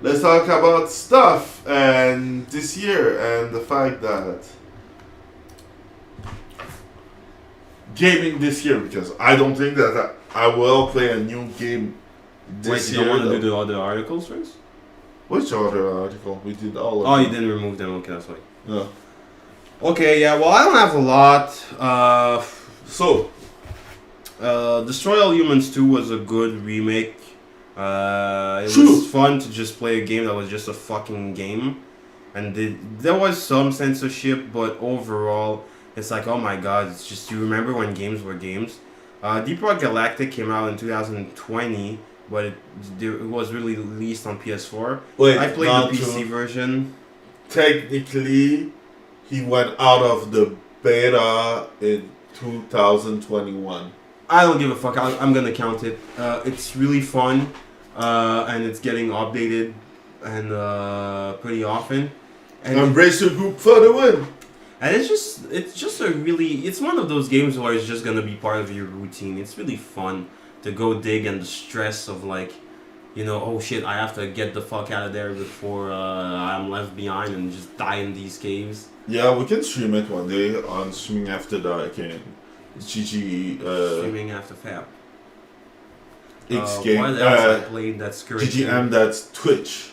let's talk about stuff and this year and the fact that gaming this year, because I don't think that I will play a new game this Wait, you year. don't want to though. do the other articles first? Which other article? We did all of Oh, them. you didn't remove them. Okay, that's fine. Yeah. Okay, yeah, well, I don't have a lot. So, Destroy All Humans 2 was a good remake. It True. was fun to just play a game that was just a fucking game. And there was some censorship, but overall, it's like, oh my god, it's just, you remember when games were games? Deep Rock Galactic came out in 2020, but it was really released on PS4. wait, I played not the PC true. version. Technically, he went out of the beta in 2021. I don't give a fuck. I'm gonna count it. It's really fun, and it's getting updated and pretty often. And Embrace your group for the win. And it's just it's one of those games where it's just gonna be part of your routine. It's really fun to go dig, and the stress of like, you know, oh shit, I have to get the fuck out of there before I'm left behind and just die in these caves. Yeah, we can stream it one day on Streaming After Dark and GG. Streaming after Fab. X game. What else I played that's correct? GGM, that's Twitch.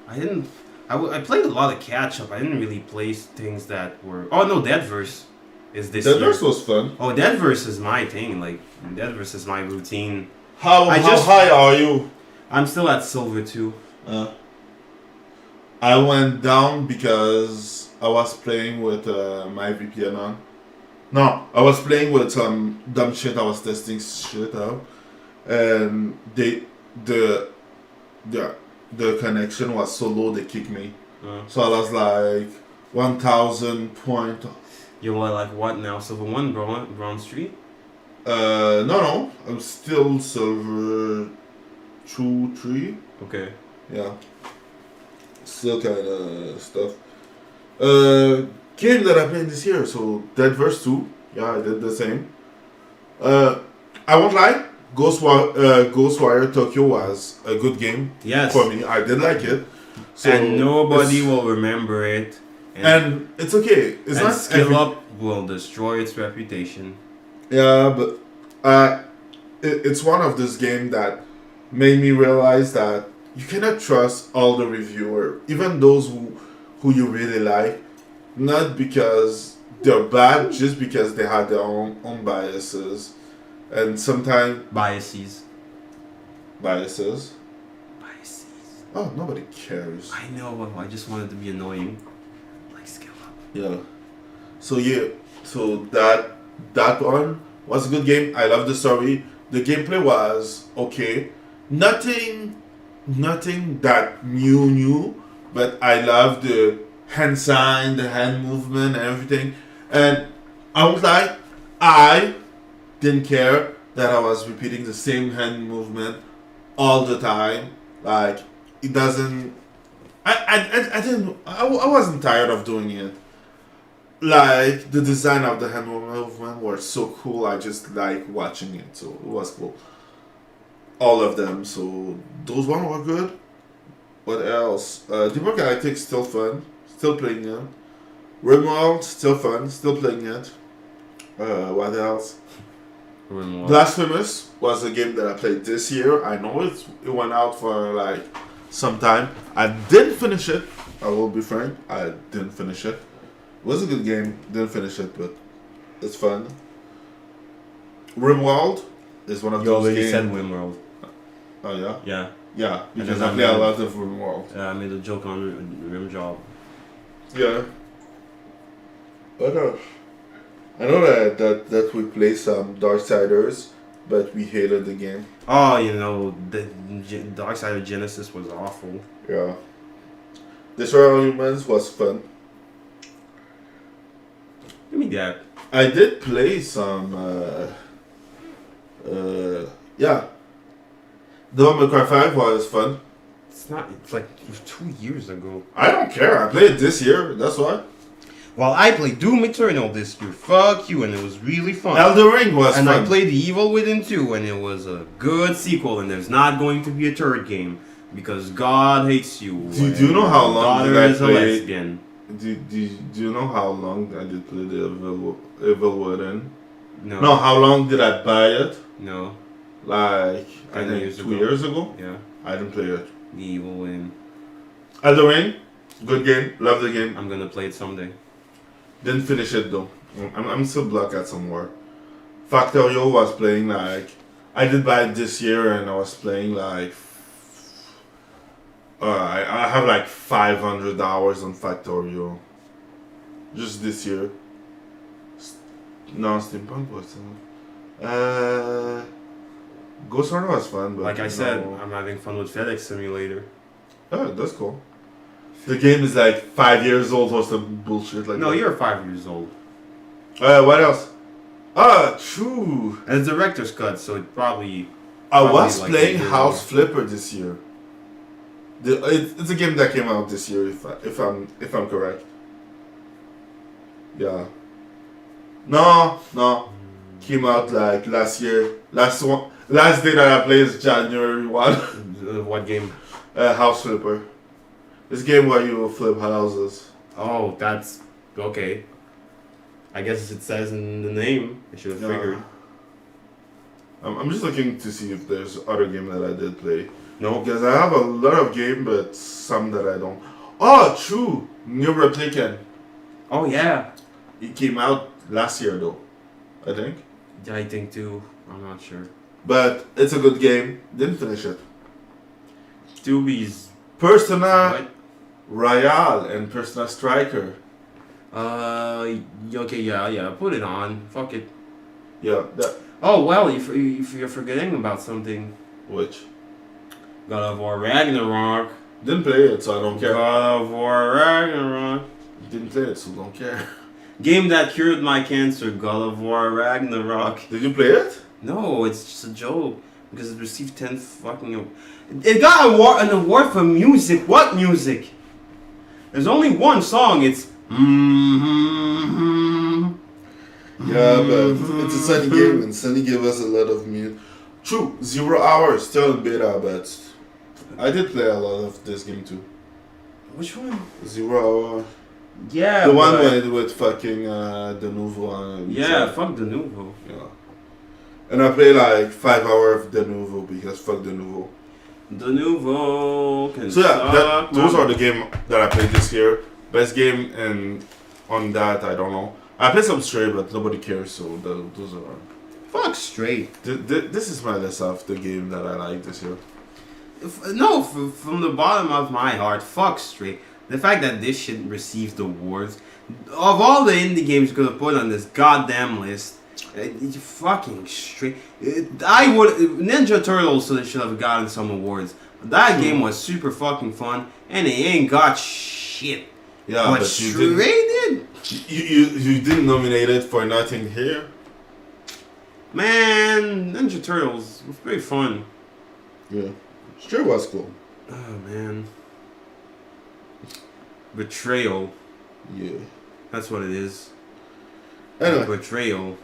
I played a lot of catch up. I didn't really play things that were. Oh no, Deadverse is this. Deadverse year. was fun. Oh, Deadverse is my thing. Like Deadverse is my routine. How high are you? I'm still at Silver 2. I went down because I was playing with my VPN on. No, I was playing with some dumb shit. I was testing shit out, and the connection was so low they kicked me. So I was like 1,000 point. You're like what now? Silver 1, Bronze 3? No, I'm still Silver 2, 3. Okay. Yeah. Still kind of stuff. Game that I played this year, so Deadverse 2. Yeah, I did the same. I won't lie, Ghostwire Tokyo was a good game. Yes. For me. I did like it. So and nobody will remember it. And it's okay. It's not Skill Up will destroy its reputation. Yeah, but it's one of those games that made me realize that you cannot trust all the reviewer, even those who you really like, not because they're bad, just because they have their own biases, and sometimes biases. Oh, nobody cares. I know, but I just wanted to be annoying, like Skill Up. Yeah. So that one was a good game. I love the story. The gameplay was okay. Nothing that new, but I love the hand sign, the hand movement, and everything. And I was like, I didn't care that I was repeating the same hand movement all the time. Like, it doesn't. I wasn't tired of doing it. Like, the design of the hand movement was so cool. I just like watching it, so it was cool. All of them, so those one were good. What else? GeekGateX still fun, still playing it. RimWorld still fun, still playing it. What else? RimWorld. Blasphemous was a game that I played this year. I know it went out for like some time. I didn't finish it. I will be frank. I didn't finish it. It was a good game. Didn't finish it, but it's fun. RimWorld is one of You those already games. said RimWorld. Oh yeah. Yeah. Yeah, because then I play I a made- lot of RimWorld. Yeah, I made a joke on RimJob. Yeah. What else? I know that we play some Darksiders, but we hated the game. Oh, you know, the Dark Side of Genesis was awful. Yeah. Destroy All Humans was fun. Give me that. I did play some. Yeah. Devil May Cry 5 was fun. It's not. It's like 2 years ago. I don't care. I played it this year. That's why. Well, I played Doom Eternal this year. Fuck you, and it was really fun. Elden Ring was And fun. I played The Evil Within 2, and it was a good sequel, and there's not going to be a third game because God hates you. Do you know how long daughter did I is a play- lesbian. Do you know how long I did play the Evil Within? No. No, how long did I buy it? No. Like, I 10 think years 2 ago. years ago? Yeah. I didn't play it. The Evil Within. Elden Ring, good game. Love the game. I'm gonna play it someday. Didn't finish it though. I'm still blocked at somewhere. Factorio was playing like. I did buy it this year and I was playing like. I have like 500 hours on Factorio. Just this year. No, Steampunk was. Ghost Runner was fun, but Like I said, no. I'm having fun with FedEx Simulator. Oh, that's cool. The game is like 5 years old or some bullshit like No, that. you're 5 years old. What else? True. And it's director's cut, so it probably. I Probably was like playing a year House ago. Flipper this year. It's a game that came out this year, if I'm correct. Yeah. No. Came out like last year. Last day that I played is January 1. What game? House Flipper. This game where you flip houses. Oh, that's okay. I guess it says in the name. I should have figured. I'm just looking to see if there's other game that I did play. No. Because I have a lot of game, but some that I don't. Oh, true! New Replicant. Oh yeah. It came out last year though, I think. I think too. I'm not sure. But it's a good game. Didn't finish it. Doobies. Persona What? Royale and Persona Striker. Okay, yeah. Put it on. Fuck it. Yeah, that. Oh well, you're forgetting about something. Which? God of War Ragnarok. Didn't play it, so I don't care. God of War Ragnarok. Didn't play it, so don't care. Game that cured my cancer. God of War Ragnarok. Did you play it? No, it's just a joke because it received 10 fucking. It got an award for music. What music? There's only one song. It's. Yeah, but it's a Sunny game, and Sunny gave us a lot of music. True, 0 hours, still in beta, but I did play a lot of this game too. Which one? 0 hour. Yeah, The one with fucking the Nouveau on it. Yeah, fuck the Nouveau. Yeah. And I play like 5 hours of the Nouveau because fuck the Nouveau. The Nouveau can So yeah, suck, those man. are the game that I played this year. Best game, and on that I don't know. I played some Stray, but nobody cares, so those are. Fuck straight. This is my list of the game that I like this year. No, from the bottom of my heart, fuck straight. The fact that this shit received awards, of all the indie games you could have put on this goddamn list, fucking straight. Ninja Turtles should have gotten some awards. That game was super fucking fun, and it ain't got shit. Yeah, but but Stray did. You didn't nominate it for nothing here. Man, Ninja Turtles was very fun. Yeah, Stray was cool. Oh man. Betrayal. Yeah. That's what it is. Anyway, Betrayal.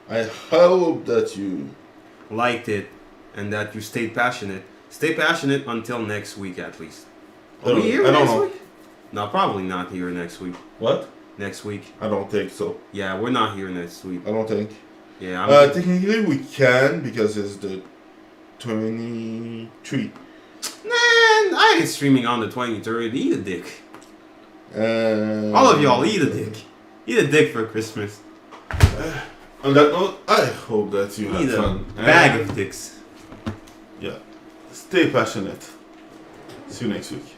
I hope that you Liked it and that you stayed passionate. Stay passionate until next week at least. I Are we don't- here I don't next know. week? No, probably not here next week. What? Next week. I don't think so. Yeah, we're not here next week. I don't think. Yeah, I'm Technically we can because it's the 23. Man, I ain't streaming on the 23rd. Eat a dick. All of y'all, eat a dick. Eat a dick for Christmas. On that note, I hope that you Eat had a fun. bag of dicks. Yeah. Stay passionate. See you next week.